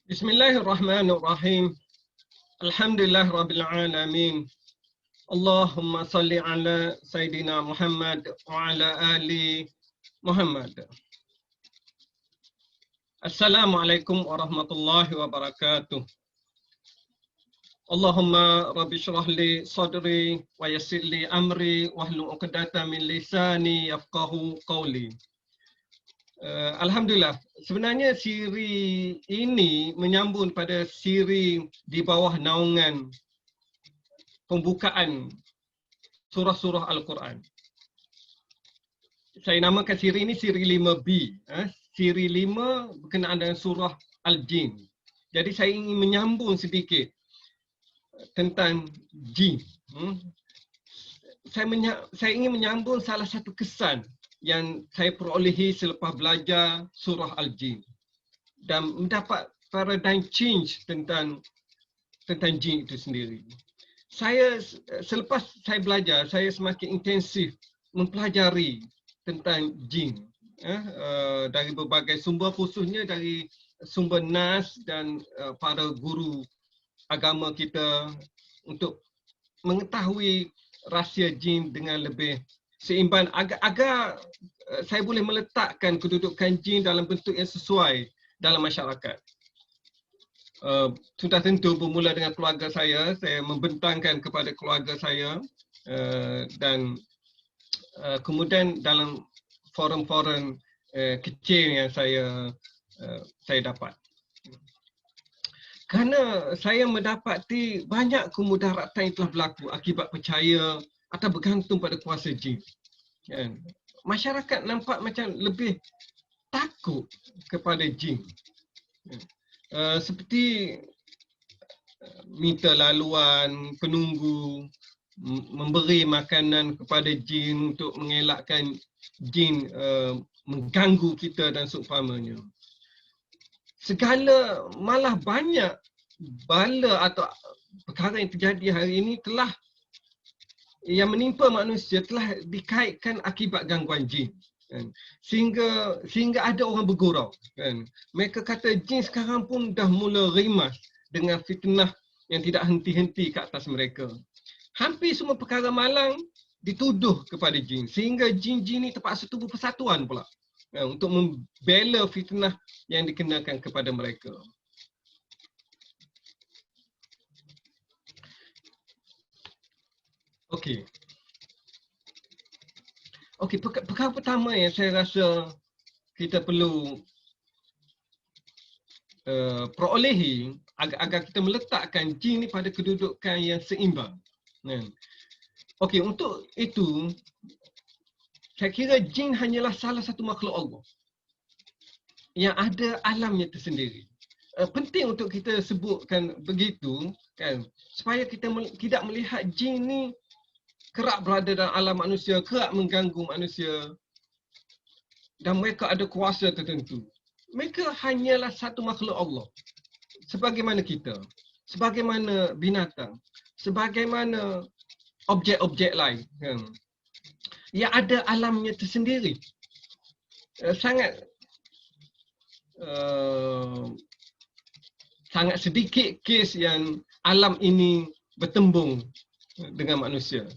Bismillahirrahmanirrahim. Alhamdulillah Rabbil Alamin. Allahumma salli ala Sayyidina Muhammad wa ala ali Muhammad. Assalamualaikum warahmatullahi wabarakatuh. Allahumma rabbi syrah li sadri wa yassir li amri wahlul 'uqdatam min lisani yafqahu qawli. Alhamdulillah, sebenarnya siri ini menyambung pada siri di bawah naungan pembukaan surah-surah Al-Quran. Saya namakan siri ini siri 5B. Siri 5 berkenaan dengan surah Al-Jin. Jadi saya ingin menyambung sedikit tentang jin. Saya ingin menyambung salah satu kesan yang saya perolehi selepas belajar surah Al-Jin dan mendapat paradigm change tentang jin itu sendiri. Selepas saya belajar, saya semakin intensif mempelajari tentang jin dari berbagai sumber, khususnya dari sumber Nas dan para guru agama kita untuk mengetahui rahsia jin dengan lebih seimbang, agar saya boleh meletakkan kedudukan jin dalam bentuk yang sesuai dalam masyarakat. Sudah tentu bermula dengan keluarga saya membentangkan kepada keluarga saya dan kemudian dalam forum-forum kecil yang saya dapat. Kerana saya mendapati banyak kemudaratan yang telah berlaku akibat percaya atau bergantung pada kuasa jin. Masyarakat nampak macam lebih takut kepada jin. Seperti minta laluan, penunggu, memberi makanan kepada jin untuk mengelakkan jin mengganggu kita dan seumpamanya. Segala malah banyak bala atau perkara yang terjadi hari ini yang menimpa manusia telah dikaitkan akibat gangguan jin. Sehingga ada orang bergurau. Mereka kata jin sekarang pun dah mula rimas dengan fitnah yang tidak henti-henti ke atas mereka. Hampir semua perkara malang dituduh kepada jin, sehingga jin-jin ini terpaksa tubuh persatuan pula untuk membela fitnah yang dikenakan kepada mereka. Okey, perkara pertama yang saya rasa kita perlu perolehi agar kita meletakkan jin ni pada kedudukan yang seimbang. Okey, untuk itu saya kira jin hanyalah salah satu makhluk Allah yang ada alamnya tersendiri. Penting untuk kita sebutkan begitu, kan, supaya kita tidak melihat jin ni kerap berada dalam alam manusia, kerap mengganggu manusia dan mereka ada kuasa tertentu. Mereka hanyalah satu makhluk Allah. Sebagaimana kita, sebagaimana binatang, sebagaimana objek-objek lain, kan, yang ada alamnya tersendiri. Sangat sedikit kes yang alam ini bertembung dengan manusia.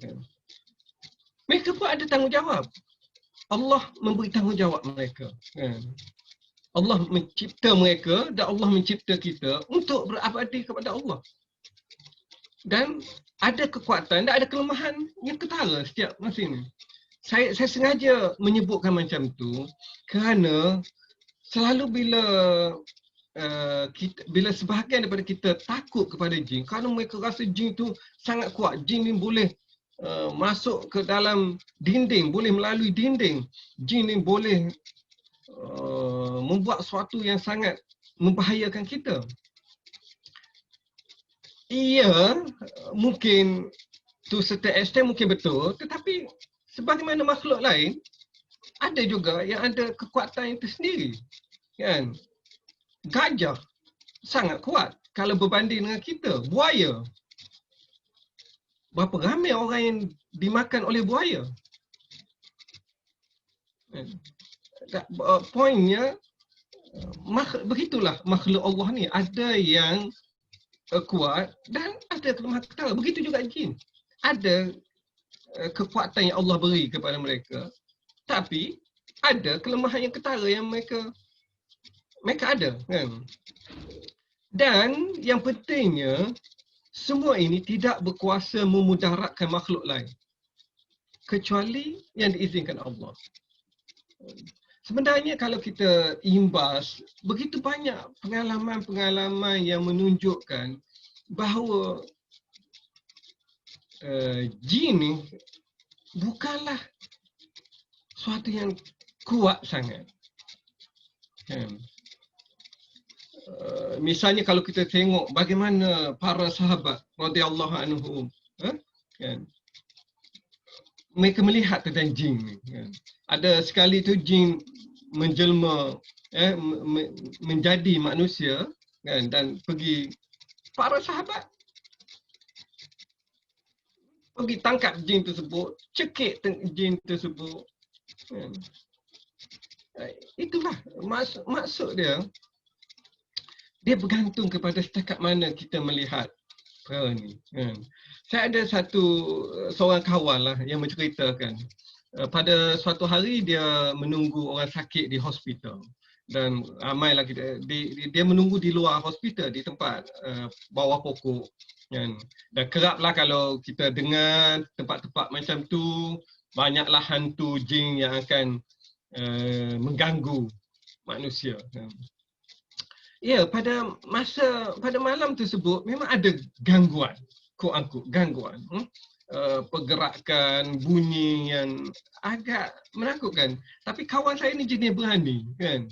Mereka pun ada tanggungjawab. Allah memberi tanggungjawab mereka. Allah mencipta mereka dan Allah mencipta kita untuk berabadi kepada Allah. Dan ada kekuatan dan ada kelemahan yang ketara setiap masa ini. Saya sengaja menyebutkan macam tu kerana selalu bila sebahagian daripada kita takut kepada jin, kerana mereka rasa jin tu sangat kuat, jin ni boleh masuk ke dalam dinding, boleh melalui dinding, jin ni boleh membuat sesuatu yang sangat membahayakan kita. Ia mungkin to certain extent mungkin betul, tetapi sebagaimana makhluk lain ada juga yang ada kekuatan yang tersendiri, kan. Gajah sangat kuat kalau berbanding dengan kita. Buaya, berapa ramai orang yang dimakan oleh buaya. Poinnya Begitulah makhluk Allah ni, ada yang kuat dan ada kelemahan ketara. Begitu juga jin. Ada kekuatan yang Allah beri kepada mereka, tapi ada kelemahan yang ketara yang mereka ada, kan? Dan yang pentingnya, semua ini tidak berkuasa memudaratkan makhluk lain kecuali yang diizinkan Allah. Sebenarnya kalau kita imbas, begitu banyak pengalaman-pengalaman yang menunjukkan bahawa jin ni bukanlah suatu yang kuat sangat. Misalnya kalau kita tengok bagaimana para sahabat radhiyallahu anhum, kan, mereka melihat tentang jin ni. Kan. Ada sekali tu jin menjelma, menjadi manusia, kan, dan pergi, para sahabat pergi tangkap jin tersebut, cekik jin tersebut. Kan. Itulah maksud dia. Dia bergantung kepada setakat mana kita melihat perkara ni. Kan. Saya ada seorang kawan lah yang menceritakan, pada suatu hari dia menunggu orang sakit di hospital, dan ramailah dia menunggu di luar hospital di tempat bawah pokok, kan. Dan keraplah kalau kita dengar tempat-tempat macam tu, banyaklah hantu jin yang akan mengganggu manusia, kan. Ya, pada malam tersebut memang ada gangguan, quote-unquote gangguan. Pergerakan, bunyi yang agak menakutkan. Tapi kawan saya ni jenis berani, kan.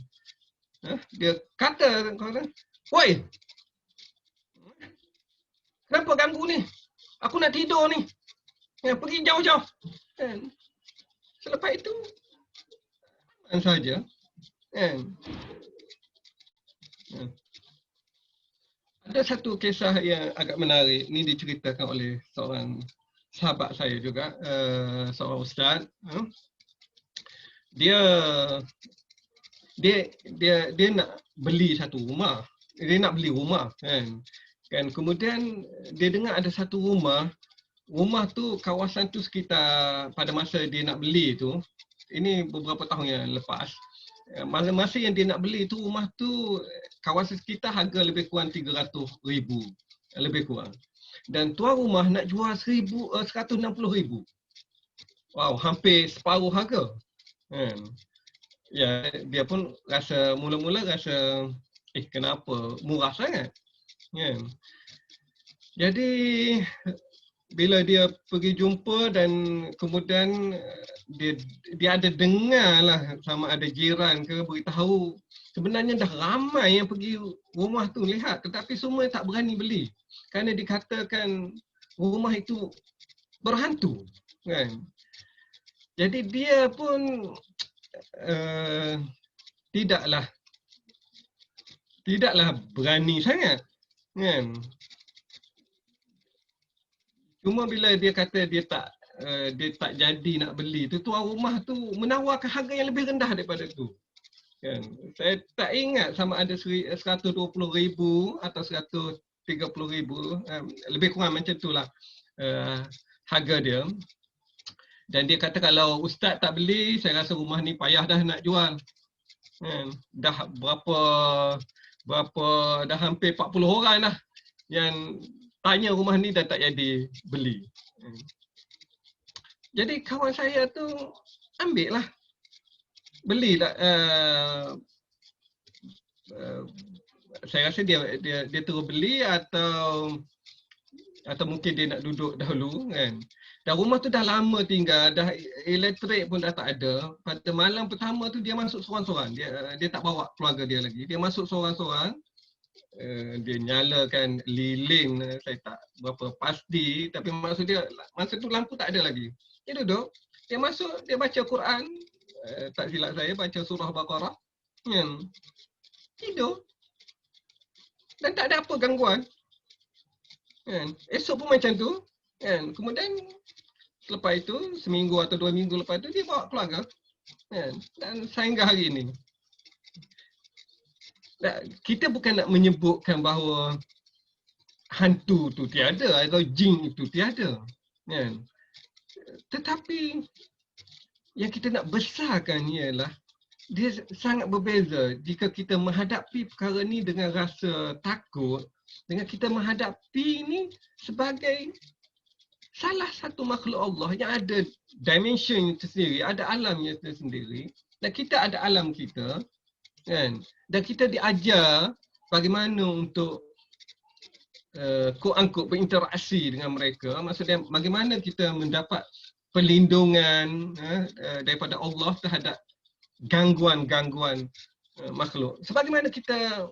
Dia kata, "Woi, kenapa ganggu ni? Aku nak tidur ni. Pergi jauh-jauh." Kan. Selepas itu, aman saja. Kan. Ada satu kisah yang agak menarik, ni diceritakan oleh seorang sahabat saya juga, seorang ustaz. Dia nak beli satu rumah. Dia nak beli rumah, kan. Kemudian dia dengar ada satu rumah tu, kawasan tu sekitar, pada masa dia nak beli tu, ini beberapa tahun yang lepas, masa yang dia nak beli tu, rumah tu kawasan sekitar harga lebih kurang 300,000 lebih kurang. Dan tuan rumah nak jual 160,000. Wow, hampir separuh harga. Ya, dia pun mula-mula rasa kenapa murah sangat. Jadi bila dia pergi jumpa, dan kemudian dia ada dengar lah, sama ada jiran ke beritahu, sebenarnya dah ramai yang pergi rumah tu lihat, tetapi semua tak berani beli kerana dikatakan rumah itu berhantu, kan. Jadi dia pun tidaklah berani sangat, kan. Cuma bila dia kata dia tak jadi nak beli tu, tuan rumah tu menawarkan harga yang lebih rendah daripada tu. Kan. Saya tak ingat sama ada 120,000 atau 130,000, lebih kurang macam itulah harga dia. Dan dia kata kalau ustaz tak beli, saya rasa rumah ni payah dah nak jual. Dah dah hampir 40 orang dah yang tanya rumah ni dah tak jadi beli. Jadi kawan saya tu ambil lah, belilah. Saya rasa dia terus beli atau mungkin dia nak duduk dahulu, kan. Dan rumah tu dah lama tinggal, dah elektrik pun dah tak ada. Pada malam pertama tu dia masuk seorang-seorang. Dia tak bawa keluarga dia lagi. Dia masuk seorang-seorang. Dia nyalakan lilin, saya tak berapa pasti, tapi maksud dia masa tu lampu tak ada lagi. Dia duduk, dia masuk, dia baca Quran, tak silap saya baca surah Baqarah, kan. Tidur. Dan tak ada apa gangguan. Kan. Esok pun macam tu, kan. Kemudian selepas itu, seminggu atau 2 minggu lepas tu, dia bawa keluarga, kan. Dan sehingga hari ini. Kita bukan nak menyebutkan bahawa hantu tu tiada atau jin itu tiada, kan? Tetapi yang kita nak besarkan ialah dia sangat berbeza jika kita menghadapi perkara ni dengan rasa takut, dengan kita menghadapi ni sebagai salah satu makhluk Allah yang ada dimension tersendiri, ada alamnya tersendiri, dan kita ada alam kita, kan? Dan kita diajar bagaimana untuk quote-unquote berinteraksi dengan mereka. Maksudnya bagaimana kita mendapat perlindungan daripada Allah terhadap gangguan-gangguan makhluk. Sebagaimana kita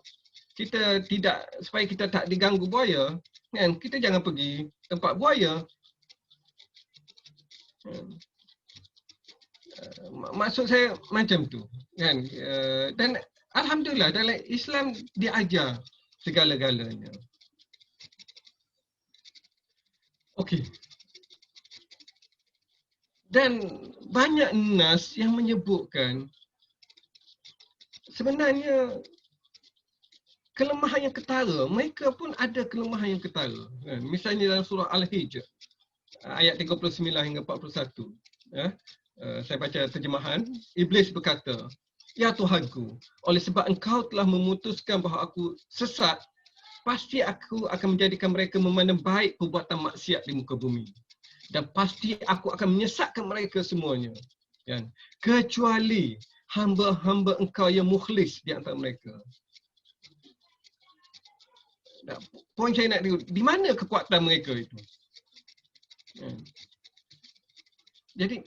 tidak, supaya kita tak diganggu buaya, kan? Kita jangan pergi tempat buaya. Maksud saya macam tu, kan? Dan alhamdulillah dalam Islam diajar segala-galanya. Okey. Dan banyak nas yang menyebutkan sebenarnya kelemahan yang ketara, mereka pun ada kelemahan yang ketara. Misalnya dalam surah Al-Hijr, ayat 39 hingga 41. Saya baca terjemahan. Iblis berkata, "Ya Tuhanku, oleh sebab engkau telah memutuskan bahawa aku sesat, pasti aku akan menjadikan mereka memandang baik perbuatan maksiat di muka bumi. Dan pasti aku akan menyesatkan mereka semuanya. Kan? Kecuali hamba-hamba engkau yang mukhlis di antara mereka." Poin saya nak di mana kekuatan mereka itu? Jadi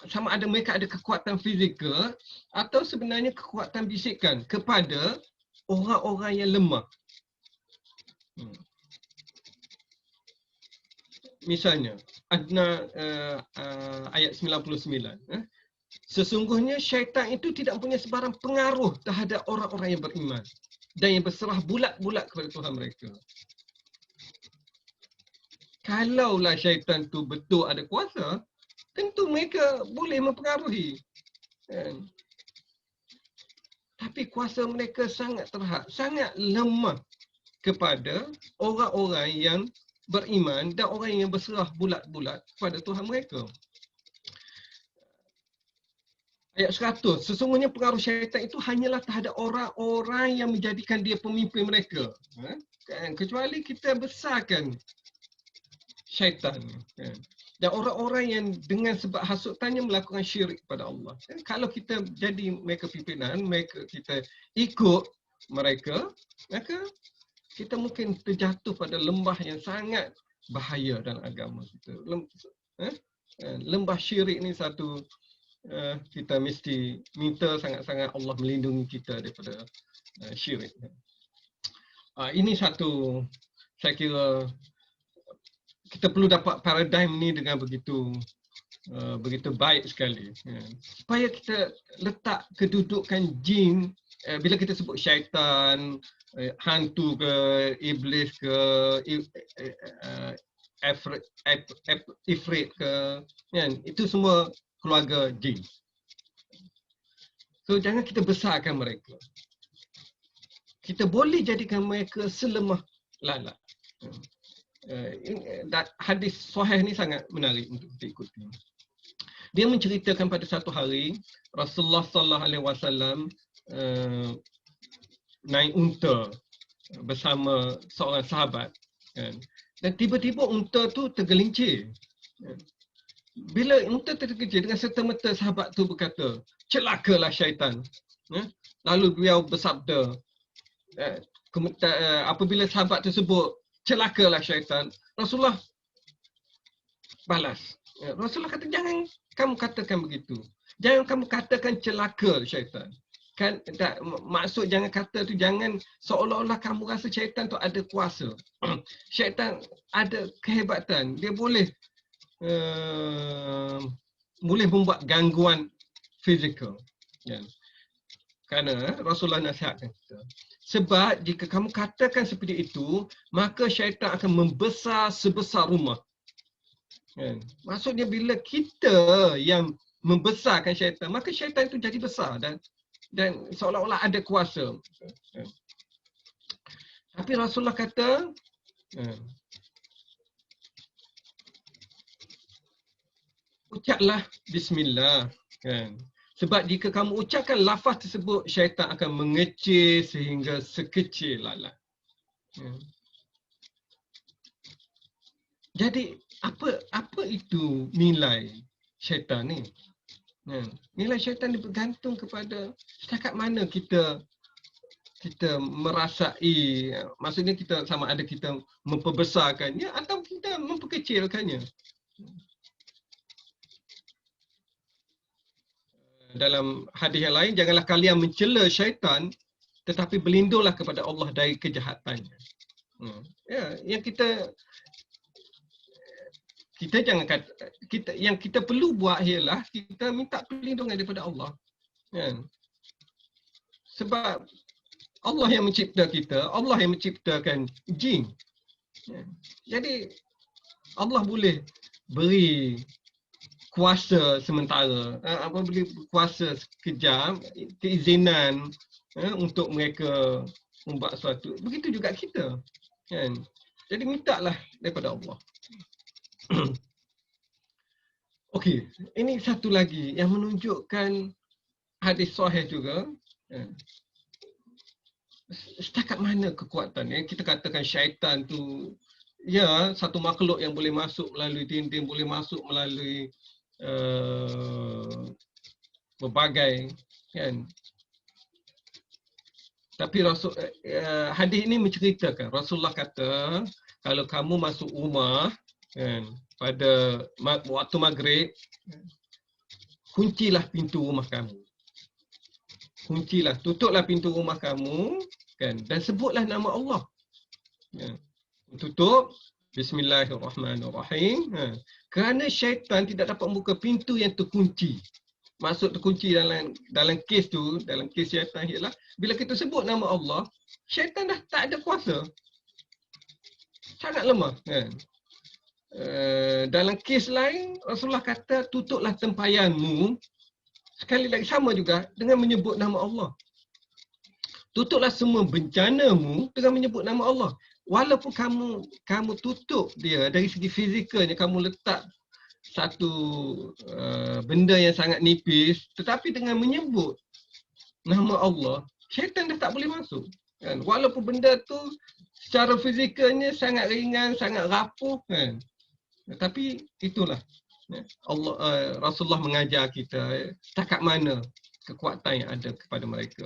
sama ada mereka ada kekuatan fizikal atau sebenarnya kekuatan bisikan kepada orang-orang yang lemah. Misalnya, Adna ayat 99. Sesungguhnya syaitan itu tidak punya sebarang pengaruh terhadap orang-orang yang beriman dan yang berserah bulat-bulat kepada Tuhan mereka. Kalaulah syaitan tu betul ada kuasa, tentu mereka boleh mempengaruhi. Tapi kuasa mereka sangat terhad, sangat lemah kepada orang-orang yang beriman dan orang yang berserah bulat-bulat kepada Tuhan mereka. Ayat 100, sesungguhnya pengaruh syaitan itu hanyalah terhadap orang-orang yang menjadikan dia pemimpin mereka. Kecuali kita besarkan syaitan. Dan orang-orang yang dengan sebab hasutannya melakukan syirik kepada Allah. Kalau kita jadi mereka pimpinan, kita ikut mereka, maka kita mungkin terjatuh pada lembah yang sangat bahaya dalam agama kita. Lembah syirik ni satu, kita mesti minta sangat-sangat Allah melindungi kita daripada syirik. Ini satu, saya kira kita perlu dapat paradigm ni dengan begitu baik sekali. Supaya kita letak kedudukan jin, bila kita sebut syaitan, hantu ke, iblis ke, ifrit ke, kan? Itu semua keluarga jin. So jangan kita besarkan mereka. Kita boleh jadikan mereka selemah lalat. Hadis sahih ni sangat menarik untuk kita ikuti. Dia menceritakan pada satu hari Rasulullah sallallahu alaihi wasallam naik unta bersama seorang sahabat, kan? Dan tiba-tiba unta tu tergelincir. Bila unta tergelincir, dengan serta-merta sahabat tu berkata, "Celakalah syaitan." Lalu beliau bersabda, apabila sahabat tersebut, "Celakalah syaitan," Rasulullah balas. Rasulullah kata, "Jangan kamu katakan begitu. Jangan kamu katakan celaka syaitan." Kan, maksud jangan kata tu, jangan seolah-olah kamu rasa syaitan tu ada kuasa. Syaitan ada kehebatan. Dia boleh membuat gangguan fizikal. Ya. Kerana Rasulullah nasihatkan kita. Sebab jika kamu katakan seperti itu, maka syaitan akan membesar sebesar rumah. Ya. Maksudnya bila kita yang membesarkan syaitan, maka syaitan itu jadi besar dan dan seolah-olah ada kuasa. Tapi Rasulullah kata, ucaplah bismillah, kan. Sebab jika kamu ucapkan lafaz tersebut, syaitan akan mengecil sehingga sekecil lalat. Jadi apa itu nilai syaitan ni? Nilai syaitan ni bergantung kepada setakat mana kita merasai, maksudnya kita sama ada kita memperbesarkannya atau kita memperkecilkannya. Dalam hadis yang lain, janganlah kalian mencela syaitan, tetapi berlindunglah kepada Allah dari kejahatannya. Ya, yang kita jangan kata, yang kita perlu buat ialah kita minta perlindungan daripada Allah. Kan? Sebab Allah yang mencipta kita, Allah yang menciptakan jin. Jadi Allah boleh beri kuasa sementara, beri kuasa sekejap, keizinan untuk mereka membuat sesuatu. Begitu juga kita. Kan? Jadi mintalah daripada Allah. Okey, ini satu lagi yang menunjukkan hadis sahih juga. Setakat mana kekuatan kita katakan syaitan tu ya satu makhluk yang boleh masuk melalui dinding, boleh masuk melalui berbagai, kan. Tapi hadis ini menceritakan Rasulullah kata kalau kamu masuk rumah, kan, pada waktu maghrib, kuncilah pintu rumah kamu. Kuncilah, tutuplah pintu rumah kamu, kan, dan sebutlah nama Allah. Ya. Tutup, Bismillahirrahmanirrahim. Kerana syaitan tidak dapat membuka pintu yang terkunci. Maksud terkunci dalam kes tu, dalam kes syaitan ialah bila kita sebut nama Allah, syaitan dah tak ada kuasa. Sangat lemah, kan. Dalam kes lain, Rasulullah kata tutuplah tempayanmu, sekali lagi sama juga dengan menyebut nama Allah. Tutuplah semua bencanamu dengan menyebut nama Allah. Walaupun kamu tutup dia dari segi fizikalnya, kamu letak satu benda yang sangat nipis, tetapi dengan menyebut nama Allah, syaitan dah tak boleh masuk. Kan? Walaupun benda tu secara fizikalnya sangat ringan, sangat rapuh, kan. Tapi itulah Allah, Rasulullah mengajar kita setakat mana kekuatan yang ada kepada mereka.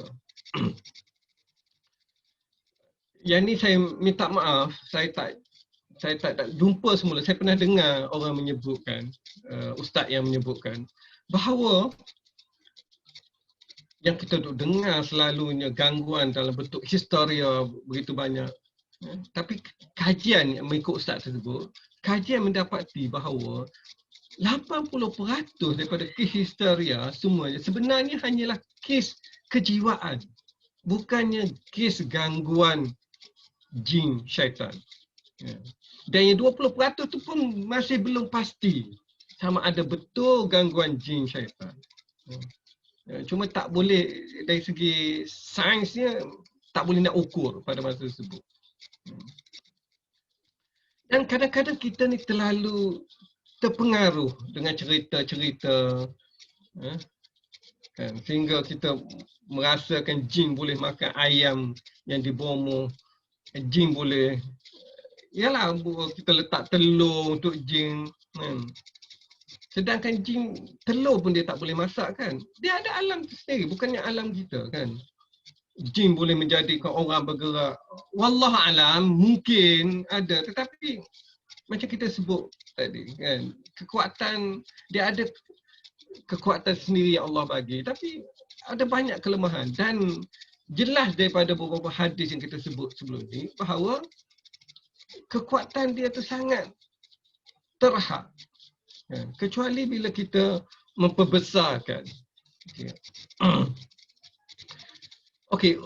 Yang ni saya minta maaf, saya tak jumpa semula. Saya pernah dengar orang menyebutkan, ustaz yang menyebutkan bahawa yang kita dengar selalunya gangguan dalam bentuk histeria begitu banyak. Tapi kajian yang mengikut ustaz tersebut, kajian mendapati bahawa 80% daripada kes histeria semuanya sebenarnya hanyalah kes kejiwaan. Bukannya kes gangguan jin syaitan. Dan yang 20% tu pun masih belum pasti sama ada betul gangguan jin syaitan. Cuma tak boleh dari segi sainsnya tak boleh nak ukur pada masa tersebut. Dan kadang-kadang kita ni terlalu terpengaruh dengan cerita-cerita, kan, sehingga kita merasakan jin boleh makan ayam yang dibomoh, jin boleh, yalah, kita letak telur untuk jin, kan. Sedangkan jin, telur pun dia tak boleh masak, kan. Dia ada alam sendiri, bukannya alam kita, kan. Jin boleh menjadikan orang bergerak. Wallahualam, mungkin ada, tetapi macam kita sebut tadi, kan, kekuatan, dia ada kekuatan sendiri yang Allah bagi, tapi ada banyak kelemahan. Dan jelas daripada beberapa hadis yang kita sebut sebelum ni bahawa kekuatan dia tu sangat terhad, kan, kecuali bila kita memperbesarkan. Okay. Okey.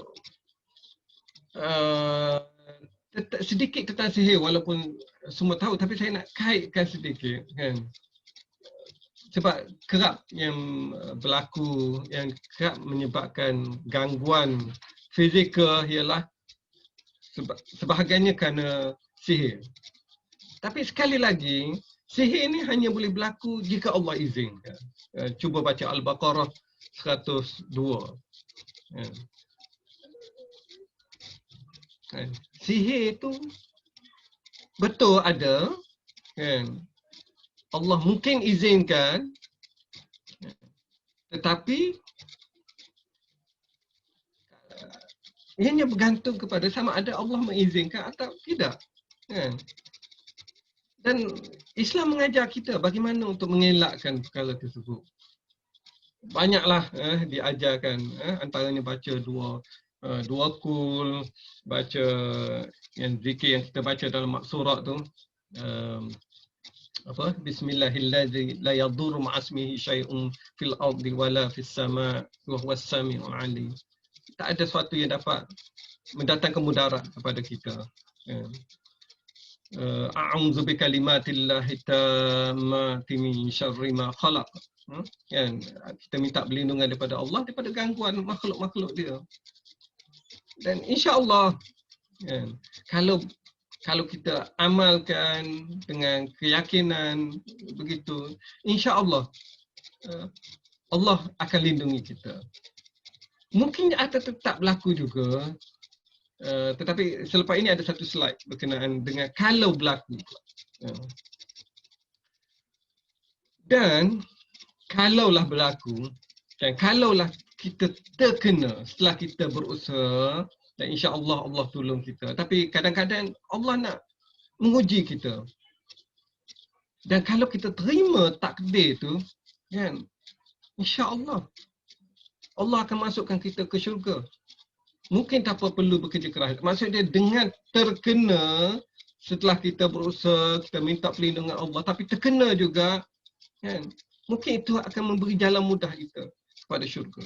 Sedikit tentang sihir, walaupun semua tahu, tapi saya nak kaitkan sedikit, kan. sebab kerap yang berlaku, yang kerap menyebabkan gangguan fizikal ialah sebahagiannya kerana sihir. Tapi sekali lagi, sihir ini hanya boleh berlaku jika Allah izinkan. Cuba baca Al-Baqarah 102. Sihir itu betul ada, kan? Allah mungkin izinkan, tetapi ianya bergantung kepada sama ada Allah mengizinkan atau tidak. Kan? Dan Islam mengajar kita bagaimana untuk mengelakkan perkara tersebut. Banyaklah diajarkan, antaranya baca dua kul, baca yang zikir yang kita baca dalam maksurat tu, apa, bismillahilladzi la yadurru ma'asmihi syai'un fil ardi wala fis sama' wa huwas sami'ul alim. Tak ada sesuatu yang dapat mendatangkan mudarat kepada kita. A'udzu bikalimatillahi tammati min syarri ma khalaq. Kan, kita minta perlindungan daripada Allah daripada gangguan makhluk-makhluk dia. Dan insya-Allah, kan, kalau kita amalkan dengan keyakinan begitu, insya-Allah Allah akan lindungi kita. Mungkin ada tetap berlaku juga, tetapi selepas ini ada satu slide berkenaan dengan kalau berlaku. Dan kalaulah berlaku, dan kalaulah kita terkena setelah kita berusaha, dan insya-Allah Allah tolong kita. Tapi kadang-kadang Allah nak menguji kita. Dan kalau kita terima takdir tu, kan, insya-Allah Allah akan masukkan kita ke syurga. Mungkin tanpa perlu bekerja keras. Maksudnya dengan terkena setelah kita berusaha, kita minta perlindungan Allah, tapi terkena juga, kan, mungkin itu akan memberi jalan mudah kita kepada syurga.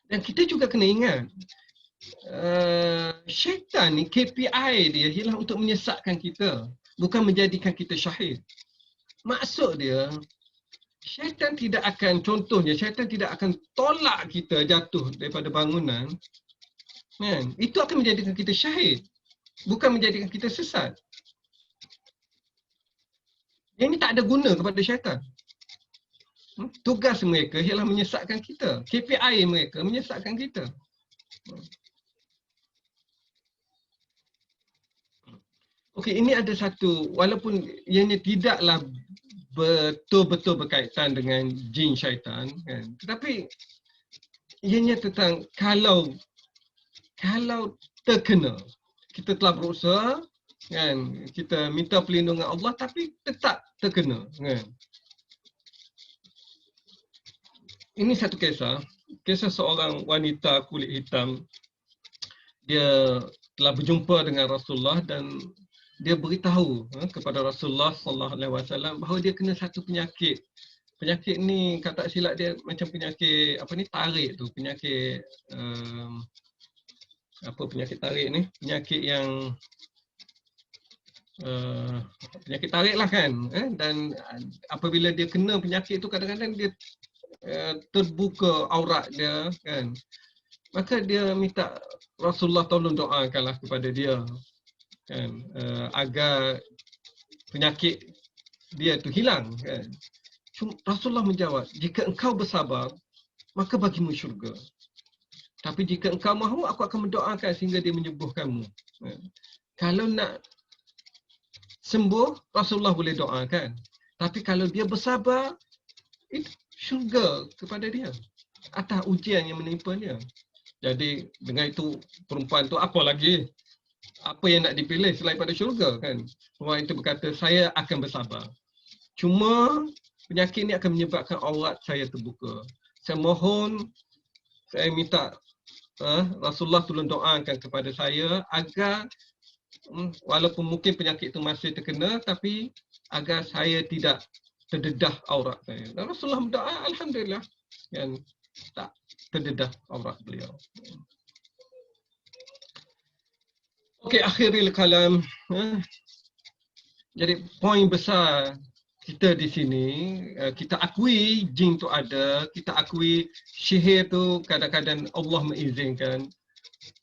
Dan kita juga kena ingat, syaitan ni KPI dia ialah untuk menyesatkan kita, bukan menjadikan kita syahid. Maksud dia, syaitan tidak akan, contohnya, syaitan tidak akan tolak kita jatuh daripada bangunan. Kan? Itu akan menjadikan kita syahid, bukan menjadikan kita sesat. Yang ini tak ada guna kepada syaitan. Tugas mereka ialah menyesatkan kita. KPI mereka menyesatkan kita. Okey, ini ada satu, walaupun ianya tidaklah betul-betul berkaitan dengan jin syaitan, kan? Tetapi ianya tentang kalau terkena, kita telah berusaha, kan, kita minta perlindungan Allah tapi tetap terkena, kan. Ini satu kisah seorang wanita kulit hitam. Dia telah berjumpa dengan Rasulullah dan dia beritahu kepada Rasulullah sallallahu alaihi wasallam bahawa dia kena satu penyakit. Penyakit ni kata silap dia macam penyakit apa ni, tarik tu, penyakit apa penyakit tarik ni? Penyakit yang penyakit tarik lah, kan. Dan apabila dia kena penyakit tu, kadang-kadang dia terbuka aurat dia, kan. Maka dia minta Rasulullah tolong doakanlah kepada dia, kan, agar penyakit dia tu hilang, kan. Rasulullah menjawab, jika engkau bersabar, maka bagimu syurga. Tapi jika engkau mahu, aku akan mendoakan sehingga dia menyembuhkanmu. Kalau nak sembuh, Rasulullah boleh doakan. Tapi kalau dia bersabar, itu syurga kepada dia atas ujian yang menimpa dia. Jadi dengan itu perempuan tu apa lagi? Apa yang nak dipilih selain pada syurga, kan? Perempuan itu berkata, saya akan bersabar. Cuma penyakit ini akan menyebabkan aurat saya terbuka. Saya mohon, saya minta Rasulullah tolong doakan kepada saya agar walaupun mungkin penyakit itu masih terkena, tapi agar saya tidak terdedah aurat saya. Dan Rasulullah berdoa, alhamdulillah, kan, tak terdedah aurat beliau. Okey, akhiril kalam. Jadi poin besar kita di sini, kita akui jin tu ada, kita akui sihir tu kadang-kadang Allah mengizinkan.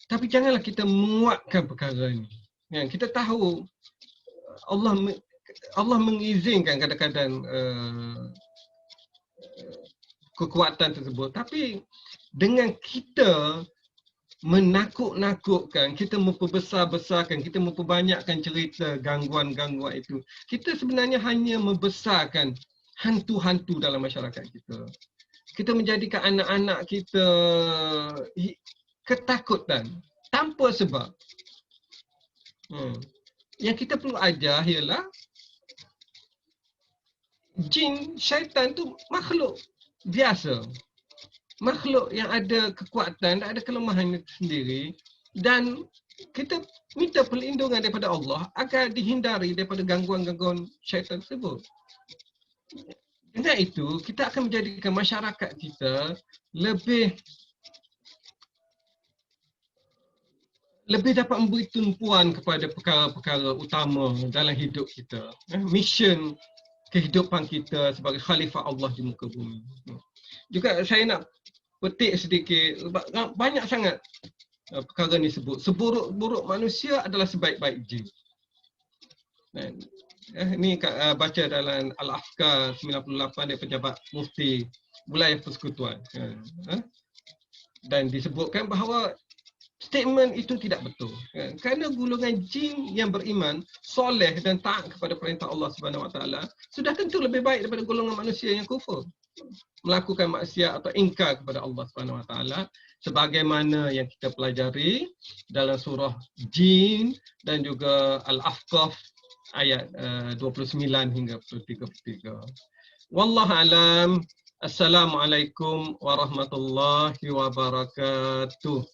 Tapi janganlah kita menguatkan perkara ini. Ya, kita tahu Allah Allah mengizinkan kadang-kadang kekuatan tersebut. Tapi dengan kita menakut-nakutkan, kita memperbesar-besarkan, kita memperbanyakkan cerita gangguan-gangguan itu, kita sebenarnya hanya membesarkan hantu-hantu dalam masyarakat kita. Kita menjadikan anak-anak kita ketakutan tanpa sebab. Yang kita perlu ajar ialah jin, syaitan tu makhluk biasa. Makhluk yang ada kekuatan, ada kelemahan sendiri, dan kita minta perlindungan daripada Allah agar dihindari daripada gangguan-gangguan syaitan tersebut. Dengan itu, kita akan menjadikan masyarakat kita lebih dapat memberi tumpuan kepada perkara-perkara utama dalam hidup kita. Mission kehidupan kita sebagai khalifah Allah di muka bumi. Juga saya nak petik sedikit, banyak sangat perkara ni sebut. Seburuk-buruk manusia adalah sebaik-baik jin. Ni baca dalam Al-Afkar 98 dari Pejabat Mufti Wilayah Persekutuan. Dan disebutkan bahawa statement itu tidak betul. Kerana golongan jin yang beriman, soleh dan taat kepada perintah Allah Subhanahu Wa Taala sudah tentu lebih baik daripada golongan manusia yang kufur, melakukan maksiat atau ingkar kepada Allah Subhanahu Wa Taala, sebagaimana yang kita pelajari dalam surah Jin dan juga Al-Ahqaf ayat 29 hingga 33. Wallahu alam. Assalamualaikum warahmatullahi wabarakatuh.